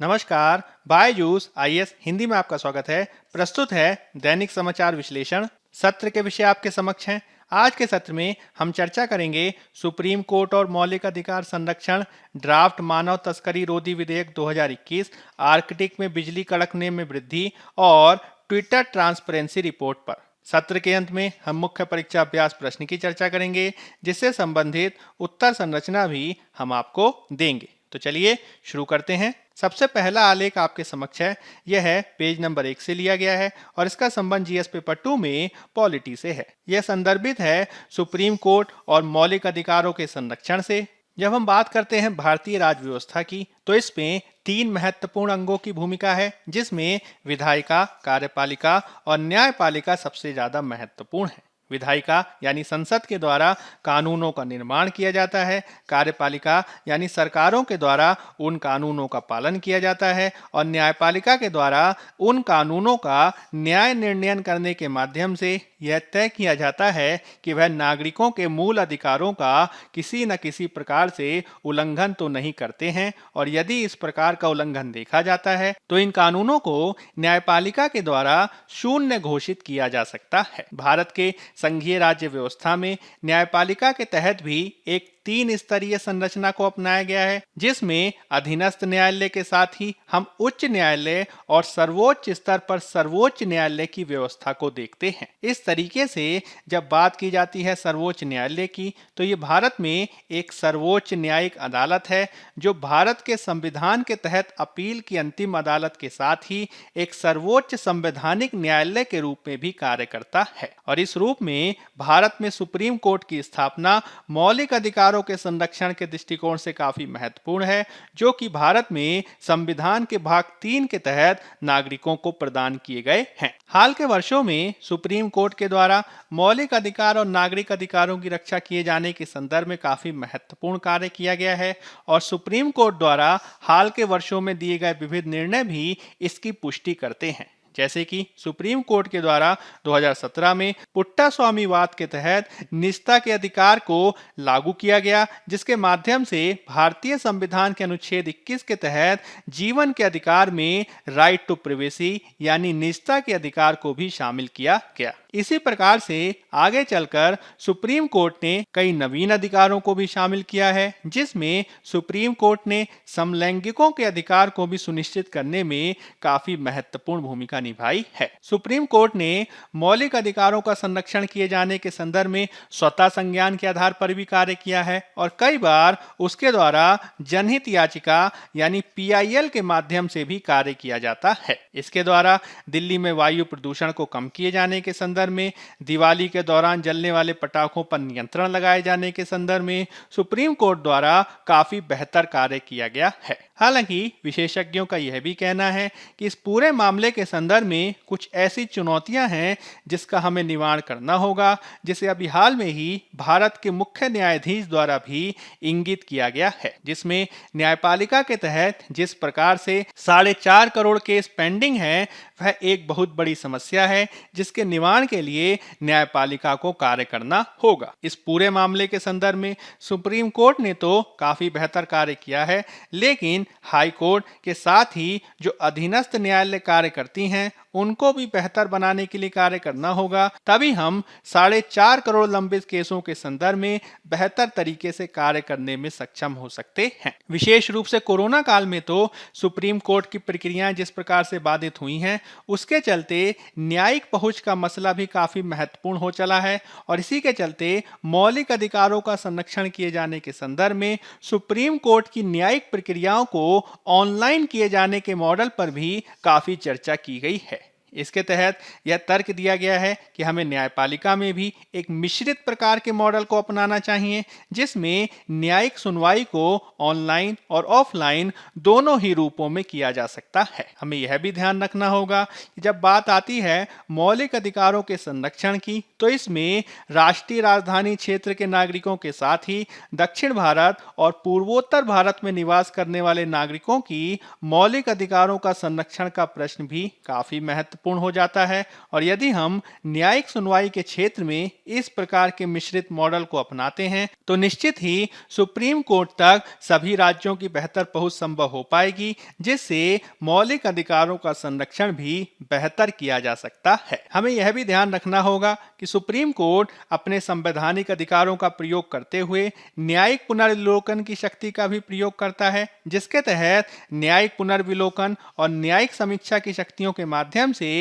नमस्कार। बायजूस आईएएस हिंदी में आपका स्वागत है। प्रस्तुत है दैनिक समाचार विश्लेषण। सत्र के विषय आपके समक्ष हैं। आज के सत्र में हम चर्चा करेंगे सुप्रीम कोर्ट और मौलिक अधिकार संरक्षण ड्राफ्ट मानव तस्करी रोधी विधेयक 2021, आर्कटिक में बिजली कड़कने में वृद्धि और ट्विटर ट्रांसपेरेंसी रिपोर्ट पर। सत्र के अंत में हम मुख्य परीक्षा अभ्यास प्रश्न की चर्चा करेंगे, जिससे संबंधित उत्तर संरचना भी हम आपको देंगे। तो चलिए शुरू करते हैं। सबसे पहला आलेख आपके समक्ष है। यह है पेज नंबर 1 से लिया गया है और इसका संबंध जीएस पेपर 2 में पॉलिटी से है। यह संदर्भित है सुप्रीम कोर्ट और मौलिक अधिकारों के संरक्षण से। जब हम बात करते हैं भारतीय राज्य व्यवस्था की, तो इसमें 3 महत्वपूर्ण अंगों की भूमिका है, जिसमें विधायिका, कार्यपालिका और न्यायपालिका सबसे ज्यादा महत्वपूर्ण है। विधायिका यानी संसद के द्वारा कानूनों का निर्माण किया जाता है। कार्यपालिका यानी सरकारों के द्वारा उन कानूनों का पालन किया जाता है और न्यायपालिका के द्वारा उन कानूनों का न्याय निर्णयन करने के माध्यम से यह तय किया जाता है कि वह नागरिकों के मूल अधिकारों का किसी न किसी प्रकार से उल्लंघन तो नहीं करते हैं, और यदि इस प्रकार का उल्लंघन देखा जाता है तो इन कानूनों को न्यायपालिका के द्वारा शून्य घोषित किया जा सकता है। भारत के संघीय राज्य व्यवस्था में न्यायपालिका के तहत भी एक 3 स्तरीय संरचना को अपनाया गया है, जिसमें अधीनस्थ न्यायालय के साथ ही हम उच्च न्यायालय और सर्वोच्च स्तर पर सर्वोच्च न्यायालय की व्यवस्था को देखते हैं। इस तरीके से जब बात की जाती है सर्वोच्च न्यायालय की, तो ये भारत में एक सर्वोच्च न्यायिक अदालत है, जो भारत के संविधान के तहत अपील की अंतिम अदालत के साथ ही एक सर्वोच्च संवैधानिक न्यायालय के रूप में भी कार्य करता है। और इस रूप में भारत में सुप्रीम कोर्ट की स्थापना मौलिक अधिकारों के संरक्षण के दृष्टिकोण से काफी महत्वपूर्ण है, जो कि भारत में संविधान के भाग 3 के तहत नागरिकों को प्रदान किए गए हैं। हाल के वर्षों में सुप्रीम कोर्ट के द्वारा मौलिक अधिकार और नागरिक अधिकारों की रक्षा किए जाने के संदर्भ में काफी महत्वपूर्ण कार्य किया गया है, और सुप्रीम कोर्ट द्वारा हाल के वर्षों में दिए गए विविध निर्णय भी इसकी पुष्टि करते हैं। जैसे कि सुप्रीम कोर्ट के द्वारा 2017 में पुट्टा स्वामीवाद के तहत निजता के अधिकार को लागू किया गया, जिसके माध्यम से भारतीय संविधान के अनुच्छेद 21 के तहत जीवन के अधिकार में राइट टू प्राइवेसी यानी निजता के अधिकार को भी शामिल किया गया। इसी प्रकार से आगे चलकर सुप्रीम कोर्ट ने कई नवीन अधिकारों को भी शामिल किया है, जिसमें सुप्रीम कोर्ट ने समलैंगिकों के अधिकार को भी सुनिश्चित करने में काफी महत्वपूर्ण भूमिका निभाई है। सुप्रीम कोर्ट ने मौलिक अधिकारों का संरक्षण किए जाने के संदर्भ में स्वतः संज्ञान के आधार पर भी कार्य किया है, और कई बार उसके द्वारा जनहित याचिका यानी पीआईएल के माध्यम से भी कार्य किया जाता है। इसके द्वारा दिल्ली में वायु प्रदूषण को कम किए जाने के संदर्भ में, दिवाली के दौरान जलने वाले पटाखों पर नियंत्रण लगाए जाने के संदर्भ में सुप्रीम कोर्ट द्वारा काफी बेहतर कार्य किया गया है। हालांकि विशेषज्ञों का यह भी कहना है कि इस पूरे मामले के संदर्भ में कुछ ऐसी चुनौतियां हैं जिसका हमें निवारण करना होगा, जिसे अभी हाल में ही भारत के मुख्य न्यायाधीश द्वारा भी इंगित किया गया है, जिसमें न्यायपालिका के तहत जिस प्रकार से 4.5 करोड़ केस पेंडिंग है, वह एक बहुत बड़ी समस्या है, जिसके निवारण के लिए न्यायपालिका को कार्य करना होगा। इस पूरे मामले के संदर्भ में सुप्रीम कोर्ट ने तो काफी बेहतर कार्य किया है, लेकिन हाई कोर्ट के साथ ही जो अधीनस्थ न्यायालय कार्य करती हैं, उनको भी बेहतर बनाने के लिए कार्य करना होगा। तभी हम 4.5 करोड़ लंबित केसों के संदर्भ में बेहतर तरीके से कार्य करने में सक्षम हो सकते हैं। विशेष रूप से कोरोना काल में तो सुप्रीम कोर्ट की प्रक्रियाएं जिस प्रकार से बाधित हुई हैं, उसके चलते न्यायिक पहुंच का मसला भी काफी महत्वपूर्ण हो चला है, और इसी के चलते मौलिक अधिकारों का संरक्षण किए जाने के संदर्भ में सुप्रीम कोर्ट की न्यायिक प्रक्रियाओं को ऑनलाइन किए जाने के मॉडल पर भी काफी चर्चा की गई है। इसके तहत यह तर्क दिया गया है कि हमें न्यायपालिका में भी एक मिश्रित प्रकार के मॉडल को अपनाना चाहिए, जिसमें न्यायिक सुनवाई को ऑनलाइन और ऑफलाइन दोनों ही रूपों में किया जा सकता है। हमें यह भी ध्यान रखना होगा कि जब बात आती है मौलिक अधिकारों के संरक्षण की, तो इसमें राष्ट्रीय राजधानी क्षेत्र के नागरिकों के साथ ही दक्षिण भारत और पूर्वोत्तर भारत में निवास करने वाले नागरिकों की मौलिक अधिकारों का संरक्षण का प्रश्न भी काफी महत्वपूर्ण महत्वपूर्ण हो जाता है। और यदि हम न्यायिक सुनवाई के क्षेत्र में इस प्रकार के मिश्रित मॉडल को अपनाते हैं तो निश्चित ही सुप्रीम कोर्ट तक सभी राज्यों की बेहतर पहुंच संभव हो पाएगी, जिससे मौलिक अधिकारों का संरक्षण भी बेहतर किया जा सकता है। हमें यह भी ध्यान रखना होगा कि सुप्रीम कोर्ट अपने संवैधानिक अधिकारों का प्रयोग करते हुए न्यायिक पुनर्विलोकन की शक्ति का भी प्रयोग करता है, जिसके तहत न्यायिक पुनर्विलोकन और न्यायिक समीक्षा की शक्तियों के माध्यम से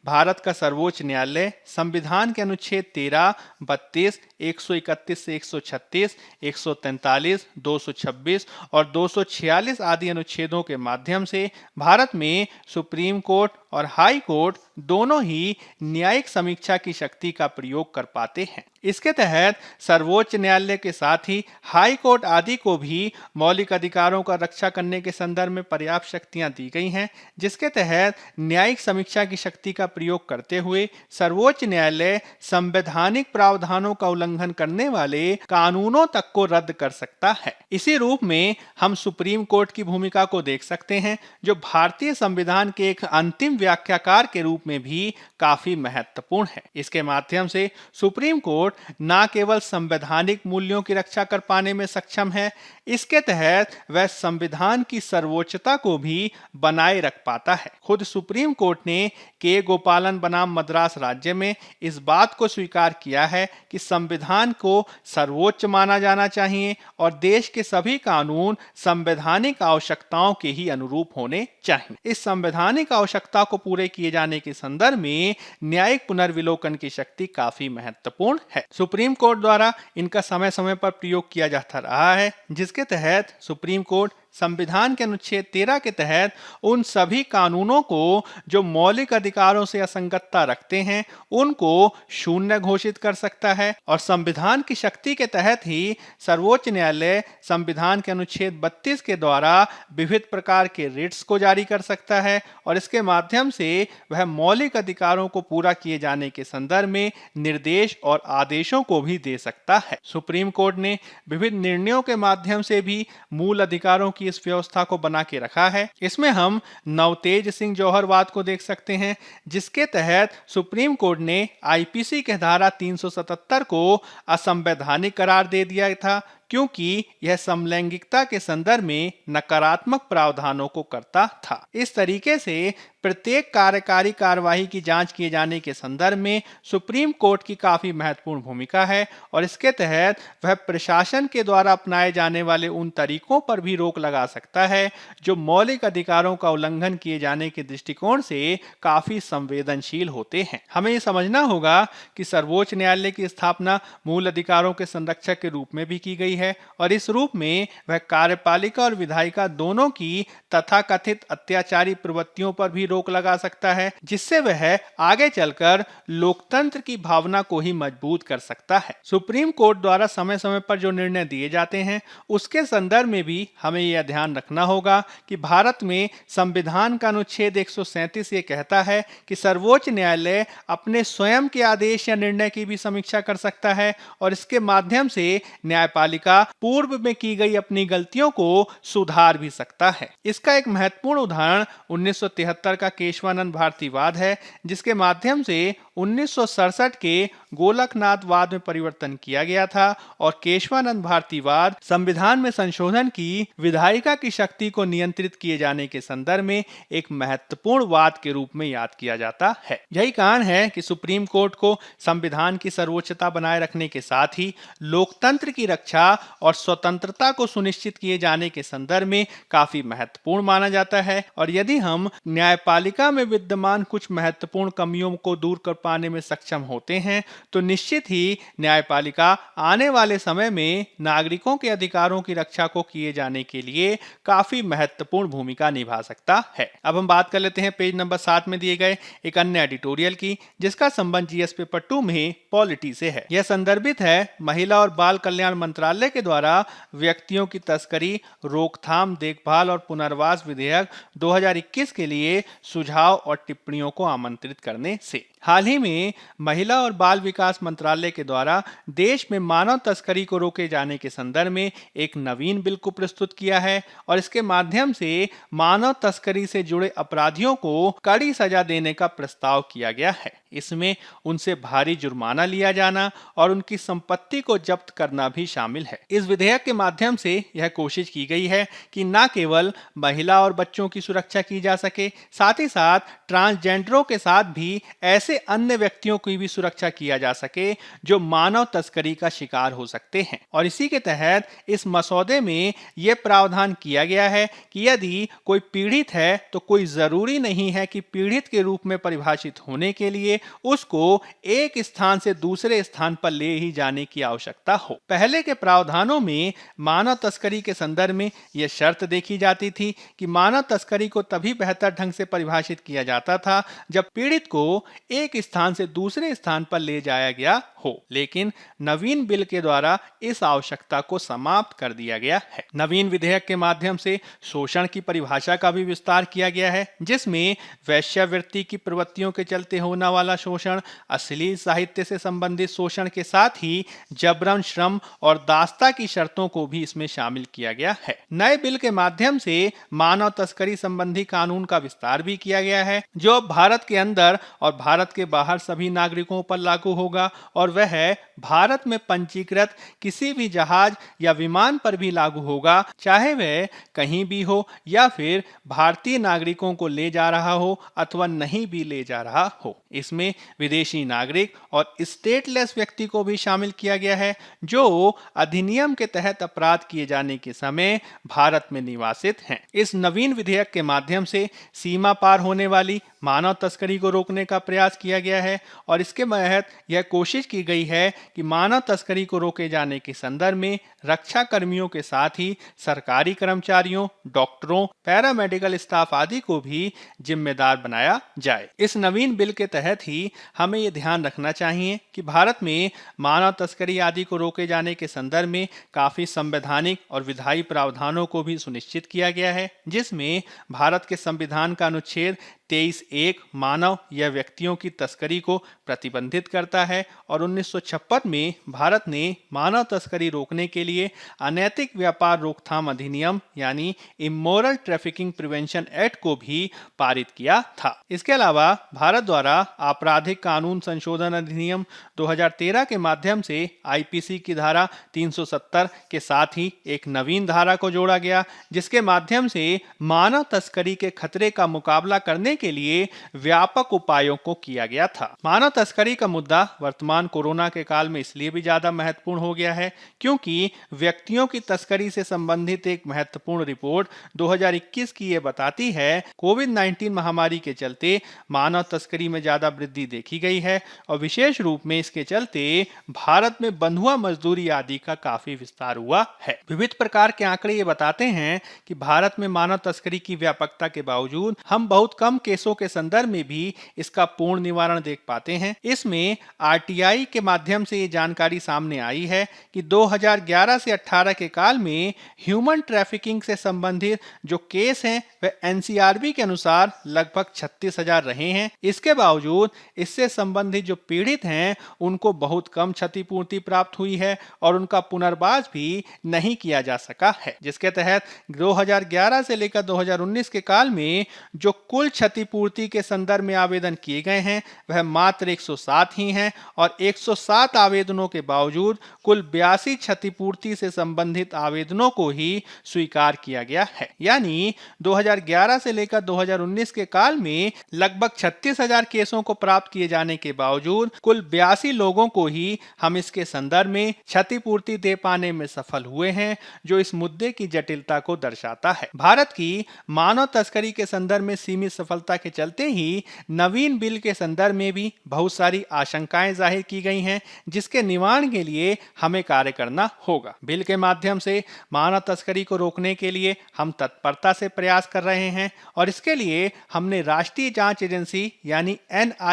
भारत का सर्वोच्च न्यायालय संविधान के अनुच्छेद 13, 32, 131 से 136, 143, 226 और 246 आदि अनुच्छेदों के माध्यम से भारत में सुप्रीम कोर्ट और हाई कोर्ट दोनों ही न्यायिक समीक्षा की शक्ति का प्रयोग कर पाते हैं। इसके तहत सर्वोच्च न्यायालय के साथ ही हाई कोर्ट आदि को भी मौलिक अधिकारों का रक्षा करने के संदर्भ में पर्याप्त शक्तियां दी गई हैं, जिसके तहत न्यायिक समीक्षा की शक्ति का प्रयोग करते हुए सर्वोच्च न्यायालय संवैधानिक प्रावधानों का उल्लंघन करने वाले कानूनों तक को रद्द कर सकता है। इसी रूप में हम सुप्रीम कोर्ट की भूमिका को देख सकते हैं, जो भारतीय संविधान के एक अंतिम व्याख्याकार के रूप में भी काफी महत्वपूर्ण है। इसके माध्यम से सुप्रीम कोर्ट न केवल संवैधानिक मूल्यों की रक्षा कर पाने में सक्षम है, इसके तहत वह संविधान की सर्वोच्चता को भी बनाए रख पाता है। खुद सुप्रीम कोर्ट ने के गोपालन बनाम मद्रास राज्य में इस बात को स्वीकार किया है कि संविधान को सर्वोच्च माना जाना चाहिए और देश के सभी कानून संवैधानिक आवश्यकताओं के ही अनुरूप होने चाहिए। इस संवैधानिक आवश्यकता को पूरे किए जाने के संदर्भ में न्यायिक पुनर्विलोकन की शक्ति काफी महत्वपूर्ण है। सुप्रीम कोर्ट द्वारा इनका समय समय पर प्रयोग किया जाता रहा है, जिसके तहत सुप्रीम कोर्ट संविधान के अनुच्छेद 13 के तहत उन सभी कानूनों को जो मौलिक अधिकारों से असंगतता रखते हैं उनको शून्य घोषित कर सकता है। और संविधान की शक्ति के तहत ही सर्वोच्च न्यायालय संविधान के अनुच्छेद 32 के द्वारा विविध प्रकार के रिट्स को जारी कर सकता है और इसके माध्यम से वह मौलिक अधिकारों को पूरा किए जाने के संदर्भ में निर्देश और आदेशों को भी दे सकता है। सुप्रीम कोर्ट ने विविध निर्णयों के माध्यम से भी मूल अधिकारों की इस व्यवस्था को बना के रखा है। इसमें हम नवतेज सिंह जौहर वाद को देख सकते हैं, जिसके तहत सुप्रीम कोर्ट ने आईपीसी के धारा 377 को असंवैधानिक करार दे दिया था, क्योंकि यह समलैंगिकता के संदर्भ में नकारात्मक प्रावधानों को करता था। इस तरीके से प्रत्येक कार्यकारी कार्यवाही की जांच किए जाने के संदर्भ में सुप्रीम कोर्ट की काफी महत्वपूर्ण भूमिका है और इसके तहत वह प्रशासन के द्वारा अपनाए जाने वाले उन तरीकों पर भी रोक लगा सकता है जो मौलिक अधिकारों का उल्लंघन किए जाने के दृष्टिकोण से काफी संवेदनशील होते हैं। हमें ये समझना होगा कि सर्वोच्च न्यायालय की स्थापना मूल अधिकारों के संरक्षक के रूप में भी की गई है और इस रूप में वह कार्यपालिका और विधायिका दोनों की तथाकथित अत्याचारी प्रवृत्तियों पर भी रोक लगा सकता है, जिससे वह आगे चलकर लोकतंत्र की भावना को ही मजबूत कर सकता है। सुप्रीम कोर्ट द्वारा समय समय पर जो निर्णय दिए जाते हैं उसके संदर्भ में भी हमें यह ध्यान रखना होगा कि भारत में संविधान का अनुच्छेद 137 ये कहता है कि सर्वोच्च न्यायालय अपने स्वयं के आदेश या निर्णय की भी समीक्षा कर सकता है और इसके माध्यम से न्यायपालिका पूर्व में की गई अपनी गलतियों को सुधार भी सकता है। इसका एक महत्वपूर्ण उदाहरण 1973 का केशवानंद भारती वाद है, जिसके माध्यम से 1967 के गोलकनाथ वाद में परिवर्तन किया गया था और केशवानंद भारती वाद संविधान में संशोधन की विधायिका की शक्ति को नियंत्रित किए जाने के संदर्भ में एक महत्वपूर्ण वाद के रूप में याद किया जाता है। यही कारण है कि सुप्रीम कोर्ट को संविधान की सर्वोच्चता बनाए रखने के साथ ही लोकतंत्र की रक्षा और स्वतंत्रता को सुनिश्चित किए जाने के संदर्भ में काफी महत्वपूर्ण माना जाता है। और यदि हम न्यायपालिका में विद्यमान कुछ महत्वपूर्ण कमियों को दूर कर पाने में सक्षम होते हैं तो निश्चित ही न्यायपालिका आने वाले समय में नागरिकों के अधिकारों की रक्षा को किए जाने के लिए काफी महत्वपूर्ण भूमिका निभा सकता है। अब हम बात कर लेते हैं पेज नंबर 7 में दिए गए एक अन्य एडिटोरियल की, जिसका संबंध जीएस पेपर 2 में पॉलिटी से है। यह संदर्भित है महिला और बाल कल्याण मंत्रालय मंत्रालय के द्वारा व्यक्तियों की तस्करी, रोकथाम, देखभाल और पुनर्वास विधेयक 2021 के लिए सुझाव और टिप्पणियों को आमंत्रित करने से। हाल ही में महिला और बाल विकास मंत्रालय के द्वारा देश में मानव तस्करी को रोके जाने के संदर्भ में एक नवीन बिल को प्रस्तुत किया है और इसके माध्यम से मानव तस्करी से जुड़े अपराधियों को कड़ी सजा देने का प्रस्ताव किया गया है। इसमें उनसे भारी जुर्माना लिया जाना और उनकी संपत्ति को जब्त करना भी शामिल है। इस विधेयक के माध्यम से यह कोशिश की गई है कि न केवल महिला और बच्चों की सुरक्षा की जा सके, साथ ही साथ ट्रांसजेंडरों के साथ भी ऐसे अन्य व्यक्तियों की भी सुरक्षा किया जा सके जो मानव तस्करी का शिकार हो सकते हैं। और इसी के तहत इस मसौदे में यह प्रावधान किया गया है कि यदि कोई पीड़ित है तो कोई जरूरी नहीं है कि पीड़ित के रूप में परिभाषित होने के लिए उसको एक स्थान से दूसरे स्थान पर ले ही जाने की आवश्यकता हो। पहले के प्रावधानों में मानव तस्करी के संदर्भ में यह शर्त देखी जाती थी कि मानव तस्करी को तभी बेहतर ढंग से परिभाषित किया जाता था जब पीड़ित को एक स्थान से दूसरे स्थान पर ले जाया गया हो, लेकिन नवीन बिल के द्वारा इस आवश्यकता को समाप्त कर दिया गया है। नवीन विधेयक के माध्यम से शोषण की परिभाषा का भी विस्तार किया गया है, जिसमें वेश्यावृत्ति की प्रवृत्तियों के चलते होने वाला शोषण, अश्लील साहित्य से संबंधित शोषण के साथ ही जबरन श्रम और दास्ता की शर्तों को भी इसमें शामिल किया गया है। नए बिल के माध्यम से मानव तस्करी संबंधी कानून का विस्तार भी किया गया है, जो भारत के अंदर और भारत के बाहर सभी नागरिकों पर लागू होगा और वह भारत में पंजीकृत किसी भी जहाज या विमान पर भी लागू होगा, चाहे वह कहीं भी हो या फिर भारतीय नागरिकों को ले जा रहा हो अथवा नहीं भी ले जा रहा हो। इसमें विदेशी नागरिक और स्टेटलेस व्यक्ति को भी शामिल किया गया है जो अधिनियम के तहत अपराध किए जाने के समय भारत में निवासित हैं। इस नवीन विधेयक के माध्यम से सीमा पार होने वाली मानव तस्करी को रोकने का प्रयास किया गया है और इसके तहत यह कोशिश की गई है कि मानव तस्करी को रोके जाने के संदर्भ में रक्षा कर्मियों के साथ ही सरकारी कर्मचारियों, डॉक्टरों, पैरामेडिकल स्टाफ आदि को भी जिम्मेदार बनाया जाए। इस नवीन बिल के तहत ही हमें यह ध्यान रखना चाहिए कि भारत में मानव तस्करी आदि को रोके जाने के संदर्भ में काफी संवैधानिक और विधायी प्रावधानों को भी सुनिश्चित किया गया है, जिसमें भारत के संविधान का अनुच्छेद 23(1) मानव या व्यक्तियों की तस्करी को प्रतिबंधित करता है और 1956 में भारत ने मानव तस्करी रोकने के लिए अनैतिक व्यापार रोकथाम अधिनियम यानी इमोरल ट्रैफिकिंग प्रिवेंशन एक्ट को भी पारित किया था। इसके अलावा भारत द्वारा आपराधिक कानून संशोधन अधिनियम 2013 के माध्यम से आईपीसी की धारा 370 के साथ ही एक नवीन धारा को जोड़ा गया, जिसके माध्यम से मानव तस्करी के खतरे का मुकाबला करने के लिए व्यापक उपायों को किया गया था। मानव तस्करी का मुद्दा वर्तमान कोरोना के काल में इसलिए भी ज्यादा महत्वपूर्ण हो गया है क्योंकि व्यक्तियों की तस्करी से संबंधित एक महत्वपूर्ण रिपोर्ट 2021 की ये बताती है कोविड-19 महामारी के चलते मानव तस्करी में ज्यादा वृद्धि देखी गई है और विशेष रूप में इसके चलते भारत में बंधुआ मजदूरी आदि का काफी विस्तार हुआ है। विविध प्रकार के आंकड़े ये बताते हैं कि भारत में मानव तस्करी की व्यापकता के बावजूद हम बहुत कम केसों के संदर्भ में भी इसका पूर्ण निवारण देख पाते हैं। इसमें आरटीआई के माध्यम से ये जानकारी सामने आई है कि 2011 से 18 के काल में ह्यूमन ट्रैफिकिंग से संबंधित जो केस हैं वह एनसीआरबी के अनुसार लगभग 36,000 रहे हैं। इसके बावजूद इससे संबंधित जो पीड़ित हैं उनको बहुत कम क्षतिपूर्ति प्राप्त हुई है और उनका पुनर्वास भी नहीं किया जा सका है, जिसके तहत 2011 से लेकर 2019 के काल में जो कुल क्षतिपूर्ति के संदर्भ में आवेदन किए गए हैं वह मात्र 107 ही हैं और 107 आवेदनों के बावजूद कुल 82 क्षतिपूर्ति से संबंधित आवेदनों को ही स्वीकार किया गया है। यानी 2011 से लेकर 2019 के काल में लगभग 36,000 केसों को प्राप्त किए जाने के बावजूद कुल 82 लोगों को ही हम इसके संदर्भ में क्षतिपूर्ति दे पाने में सफल हुए हैं, जो इस मुद्दे की जटिलता को दर्शाता है। भारत की मानव तस्करी के संदर्भ में सीमित सफलता के चलते ही नवीन बिल के संदर्भ में भी बहुत सारी आशंकाएं जाहिर की गई हैं, जिसके निवारण के लिए हमें कार्य करना होगा। बिल के माध्यम से मानव तस्करी को रोकने के लिए हम तत्परता से प्रयास कर रहे हैं और इसके लिए हमने राष्ट्रीय जांच एजेंसी यानी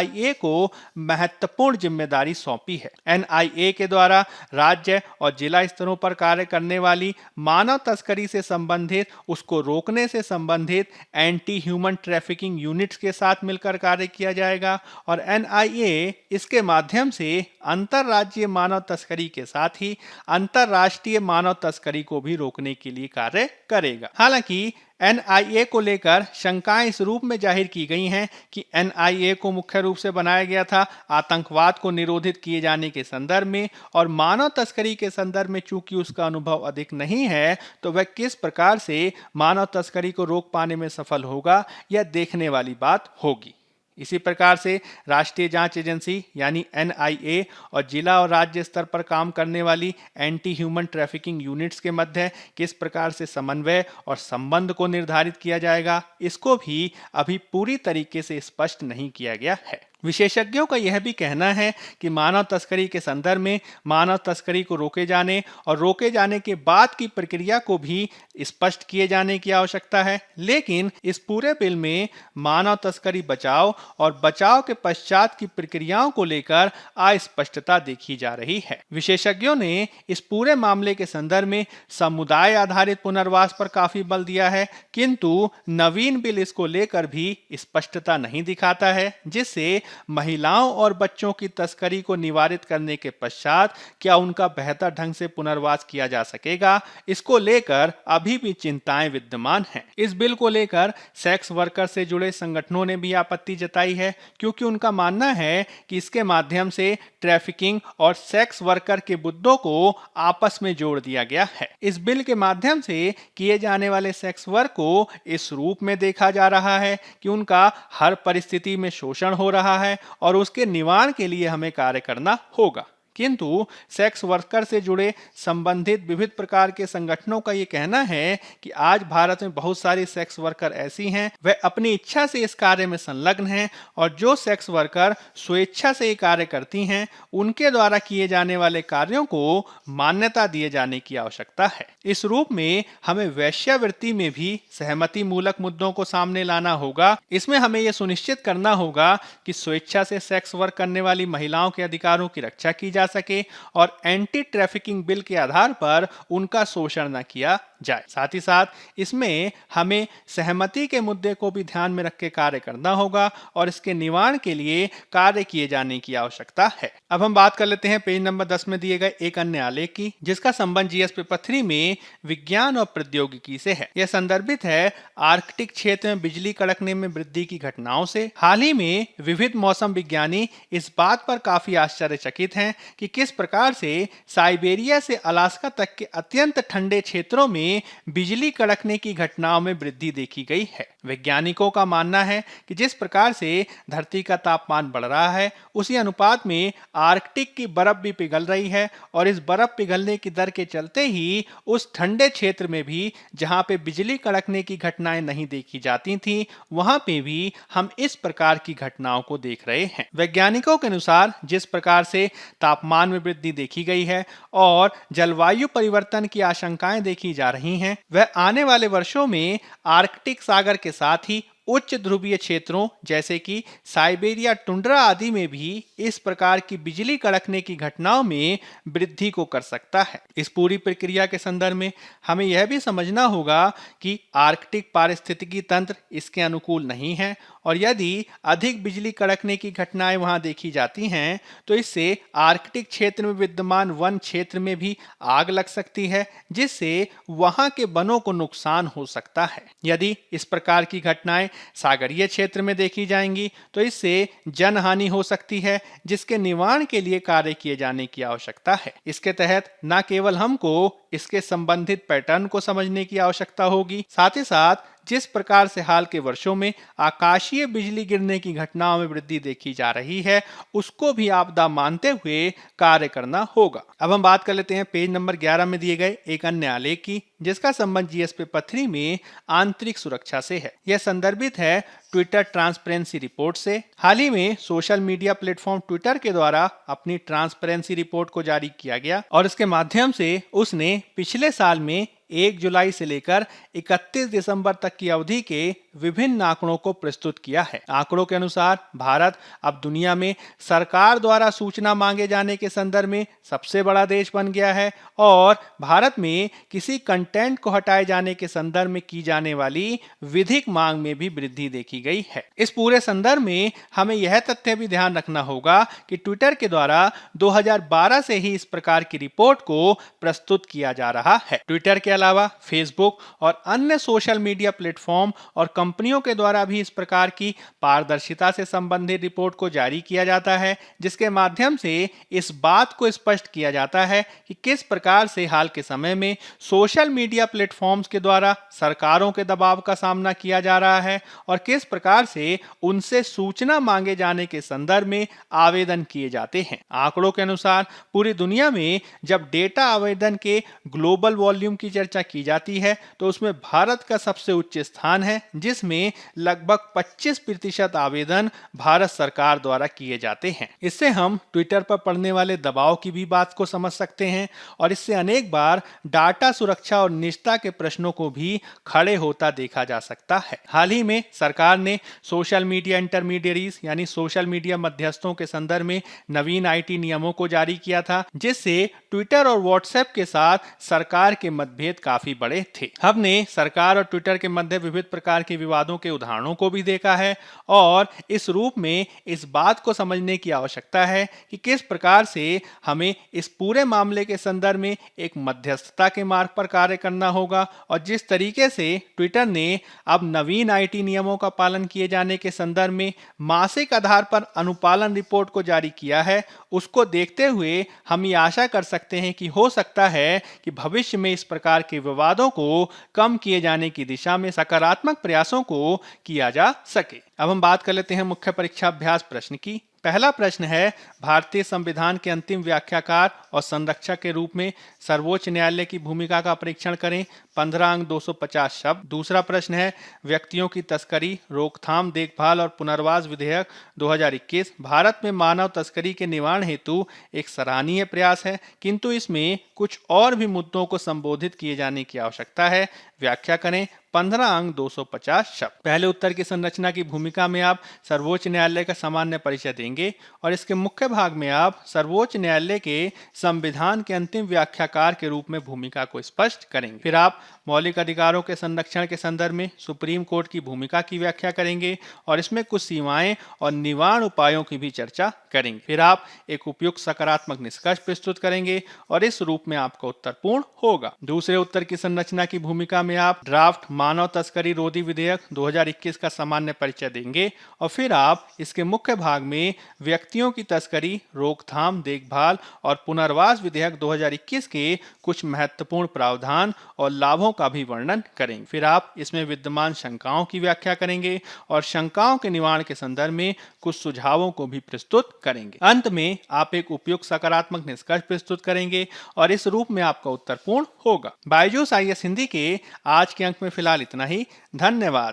NIA को महत्वपूर्ण जिम्मेदारी सौंपी है। NIA के द्वारा राज्य और जिला स्तरों पर कार्य करने वाली मानव तस्करी से संबंधित, उसको रोकने से संबंधित एंटी ह्यूमन ट्रैफिकिंग यूनिट्स के साथ मिलकर कार्य किया जाएगा और NIA इसके माध्यम से अंतरराज्यीय मानव तस्करी के साथ ही अंतरराष्ट्रीय मानव तस्करी को भी रोकने के लिए कार्य करेगा। हालांकि NIA को लेकर शंकाएं इस रूप में जाहिर की गई हैं कि NIA को मुख्य रूप से बनाया गया था आतंकवाद को निरोधित किए जाने के संदर्भ में, और मानव तस्करी के संदर्भ में चूंकि उसका अनुभव अधिक नहीं है तो वह किस प्रकार से मानव तस्करी को रोक पाने में सफल होगा, यह देखने वाली बात होगी। इसी प्रकार से राष्ट्रीय जांच एजेंसी यानी NIA और जिला और राज्य स्तर पर काम करने वाली एंटी ह्यूमन ट्रैफिकिंग यूनिट्स के मध्य किस प्रकार से समन्वय और संबंध को निर्धारित किया जाएगा, इसको भी अभी पूरी तरीके से स्पष्ट नहीं किया गया है। विशेषज्ञों का यह भी कहना है कि मानव तस्करी के संदर्भ में मानव तस्करी को रोके जाने और रोके जाने के बाद की प्रक्रिया को भी स्पष्ट किए जाने की आवश्यकता है, लेकिन इस पूरे बिल में मानव तस्करी बचाव और बचाव के पश्चात की प्रक्रियाओं को लेकर अस्पष्टता देखी जा रही है। विशेषज्ञों ने इस पूरे मामले के संदर्भ में समुदाय आधारित पुनर्वास पर काफी बल दिया है, किंतु नवीन बिल इसको लेकर भी स्पष्टता नहीं दिखाता है, जिससे महिलाओं और बच्चों की तस्करी को निवारित करने के पश्चात क्या उनका बेहतर ढंग से पुनर्वास किया जा सकेगा, इसको लेकर अभी भी चिंताएं विद्यमान हैं। इस बिल को लेकर सेक्स वर्कर से जुड़े संगठनों ने भी आपत्ति जताई है, क्योंकि उनका मानना है कि इसके माध्यम से ट्रैफिकिंग और सेक्स वर्कर के मुद्दों को आपस में जोड़ दिया गया है। इस बिल के माध्यम से किए जाने वाले सेक्स वर्क को इस रूप में देखा जा रहा है कि उनका हर परिस्थिति में शोषण हो रहा है और उसके निवारण के लिए हमें कार्य करना होगा। किंतु सेक्स वर्कर से जुड़े संबंधित विविध प्रकार के संगठनों का ये कहना है कि आज भारत में बहुत सारी सेक्स वर्कर ऐसी हैं, वे अपनी इच्छा से इस कार्य में संलग्न हैं, और जो सेक्स वर्कर स्वेच्छा से ये कार्य करती हैं उनके द्वारा किए जाने वाले कार्यों को मान्यता दिए जाने की आवश्यकता है। इस रूप में हमें वेश्यावृत्ति में भी सहमति मूलक मुद्दों को सामने लाना होगा। इसमें हमें यह सुनिश्चित करना होगा कि स्वेच्छा से सेक्स वर्क करने वाली महिलाओं के अधिकारों की रक्षा की जा सके और एंटी ट्रैफिकिंग बिल के आधार पर उनका शोषण न किया जाए। साथ ही साथ इसमें हमें सहमति के मुद्दे को भी ध्यान में रख के कार्य करना होगा और इसके निवारण के लिए कार्य किए जाने की आवश्यकता है। अब हम बात कर लेते हैं पेज नंबर 10 में दिए गए एक अन्य आलेख की, जिसका संबंध जीएस पेपर 3 में विज्ञान और प्रौद्योगिकी से है। यह संदर्भित है आर्कटिक क्षेत्र में बिजली कड़कने में वृद्धि की घटनाओं से। हाल ही में विविध मौसम विज्ञानी इस बात पर काफी आश्चर्यचकित हैं कि किस प्रकार से साइबेरिया से अलास्का तक के अत्यंत ठंडे क्षेत्रों में बिजली कड़कने की घटनाओं में वृद्धि देखी गई है। वैज्ञानिकों का मानना है कि जिस प्रकार से धरती का तापमान बढ़ रहा है, उसी अनुपात में आर्कटिक की बर्फ भी पिघल रही है और इस बर्फ पिघलने की दर के चलते ही उस ठंडे क्षेत्र में भी जहां पे बिजली कड़कने की घटनाएं नहीं देखी जाती थी, वहां पे भी हम इस प्रकार की घटनाओं को देख रहे हैं। वैज्ञानिकों के अनुसार जिस प्रकार से तापमान में वृद्धि देखी गई है और जलवायु परिवर्तन की आशंकाएं देखी जा रही हैं, वह आने वाले वर्षों में आर्कटिक सागर के साथ ही उच्च ध्रुवीय क्षेत्रों जैसे कि साइबेरिया टुंड्रा आदि में भी इस प्रकार की बिजली कड़कने की घटनाओं में वृद्धि को कर सकता है। इस पूरी प्रक्रिया के संदर्भ में हमें यह भी समझना होगा कि आर्कटिक पारिस्थितिकी तंत्र इसके अनुकूल नहीं है और यदि अधिक बिजली कड़कने की घटनाएं वहां देखी जाती हैं तो इससे आर्कटिक क्षेत्र में विद्यमान वन क्षेत्र में भी आग लग सकती है, जिससे वहां के वनों को नुकसान हो सकता है। यदि इस प्रकार की घटनाएं सागरीय क्षेत्र में देखी जाएंगी तो इससे जनहानि हो सकती है, जिसके निवारण के लिए कार्य किए जाने की आवश्यकता है। इसके तहत न केवल हमको इसके संबंधित पैटर्न को समझने की आवश्यकता होगी, साथ ही साथ जिस प्रकार से हाल के वर्षों में आकाशीय बिजली गिरने की घटनाओं में वृद्धि देखी जा रही है, उसको भी आपदा मानते हुए कार्य करना होगा। अब हम बात कर लेते हैं पेज नंबर 11 में दिए गए एक अन्य आलेख की, जिसका संबंध जीएस पेपर 3 में आंतरिक सुरक्षा से है। यह संदर्भित है ट्विटर ट्रांसपेरेंसी रिपोर्ट से। हाल ही में सोशल मीडिया प्लेटफॉर्म ट्विटर के द्वारा अपनी ट्रांसपेरेंसी रिपोर्ट को जारी किया गया और इसके माध्यम से उसने पिछले साल में 1 जुलाई से लेकर 31 दिसंबर तक की अवधि के विभिन्न आंकड़ों को प्रस्तुत किया है। आंकड़ों के अनुसार भारत अब दुनिया में सरकार द्वारा सूचना मांगे जाने के संदर्भ में सबसे बड़ा देश बन गया है और भारत में किसी कंटेंट को हटाए जाने के संदर्भ में की जाने वाली विधिक मांग में भी वृद्धि देखी गई है। इस पूरे संदर्भ में हमें यह तथ्य भी ध्यान रखना होगा कि ट्विटर के द्वारा 2012 से ही इस प्रकार की रिपोर्ट को प्रस्तुत किया जा रहा है। ट्विटर के अलावा फेसबुक और अन्य सोशल मीडिया प्लेटफॉर्म और कंपनियों के द्वारा भी इस प्रकार की पारदर्शिता से संबंधित रिपोर्ट को जारी किया जाता है, जिसके माध्यम से इस बात को स्पष्ट किया जाता है कि किस प्रकार से हाल के समय में सोशल मीडिया प्लेटफॉर्म्स के द्वारा सरकारों के दबाव का सामना किया जा रहा है और किस प्रकार से उनसे सूचना मांगे जाने के संदर्भ में आवेदन किए जाते हैं। आंकड़ों के अनुसार पूरी दुनिया में जब डेटा आवेदन के ग्लोबल वॉल्यूम की चर्चा की जाती है तो उसमें भारत का सबसे उच्च स्थान है, जिसमें लगभग 25% आवेदन भारत सरकार द्वारा किए जाते हैं। इससे हम ट्विटर पर पड़ने वाले दबाव की भी बात को समझ सकते हैं और इससे अनेक बार डाटा सुरक्षा और निजता के प्रश्नों को भी खड़े होता देखा जा सकता है। हाल ही में सरकार ने सोशल मीडिया इंटरमीडियरीज यानी सोशल मीडिया मध्यस्थों के संदर्भ में नवीन आईटी नियमों को जारी किया था, जिससे ट्विटर और व्हाट्सएप के साथ सरकार के मतभेद काफी बड़े थे। हमने सरकार और ट्विटर के मध्य विविध प्रकार के विवादों के उदाहरणों को भी देखा है और इस रूप में इस बात को समझने की आवश्यकता है कि किस प्रकार से हमें इस पूरे मामले के संदर्भ में एक मध्यस्थता के मार्ग पर कार्य करना होगा और जिस तरीके से ट्विटर ने अब नवीन आईटी नियमों का पालन किए जाने के संदर्भ में मासिक आधार पर अनुपालन रिपोर्ट को जारी किया है, उसको देखते हुए हम ये आशा कर सकते हैं कि हो सकता है कि भविष्य में इस प्रकार के विवादों को कम किए जाने की दिशा में सकारात्मक प्रयासों को किया जा सके। अब हम बात कर लेते हैं मुख्य परीक्षा अभ्यास प्रश्न की। पहला प्रश्न है, भारतीय संविधान के अंतिम व्याख्याकार और संरक्षक के रूप में सर्वोच्च न्यायालय की भूमिका का परीक्षण करें। 15 अंक 250 शब्द। दूसरा प्रश्न है, व्यक्तियों की तस्करी, रोकथाम, देखभाल और पुनर्वास विधेयक 2021 भारत में मानव तस्करी के निवारण हेतु एक सराहनीय प्रयास है, किंतु इसमें कुछ और भी मुद्दों को संबोधित किए जाने की आवश्यकता है। व्याख्या करें। 15 अंक 250 शब्द। पहले उत्तर की संरचना की भूमिका में आप सर्वोच्च न्यायालय का सामान्य परिचय देंगे और इसके मुख्य भाग में आप सर्वोच्च न्यायालय के संविधान के अंतिम व्याख्याकार के रूप में भूमिका को स्पष्ट करेंगे। फिर आप मौलिक अधिकारों के संरक्षण के संदर्भ में सुप्रीम कोर्ट की भूमिका की व्याख्या करेंगे और इसमें कुछ सीमाएं और निवारण उपायों की भी चर्चा करेंगे। फिर आप एक उपयुक्त सकारात्मक निष्कर्ष प्रस्तुत करेंगे और इस रूप में आपका उत्तर पूर्ण होगा। दूसरे उत्तर की संरचना की भूमिका में आप ड्राफ्ट मानव तस्करी रोधी विधेयक 2021 का सामान्य परिचय देंगे और फिर आप इसके मुख्य भाग में व्यक्तियों की तस्करी, रोकथाम, देखभाल और पुनर्वास विधेयक 2021 के कुछ महत्वपूर्ण प्रावधान और लाभों का भी वर्णन करेंगे। फिर आप इसमें विद्यमान शंकाओं की व्याख्या करेंगे और शंकाओं के निवारण के संदर्भ में कुछ सुझावों को भी प्रस्तुत करेंगे। अंत में आप एक उपयुक्त सकारात्मक निष्कर्ष प्रस्तुत करेंगे और इस रूप में आपका उत्तर पूर्ण होगा। बायजूस आईएएस हिंदी के आज के अंक में फिलहाल इतना ही। धन्यवाद।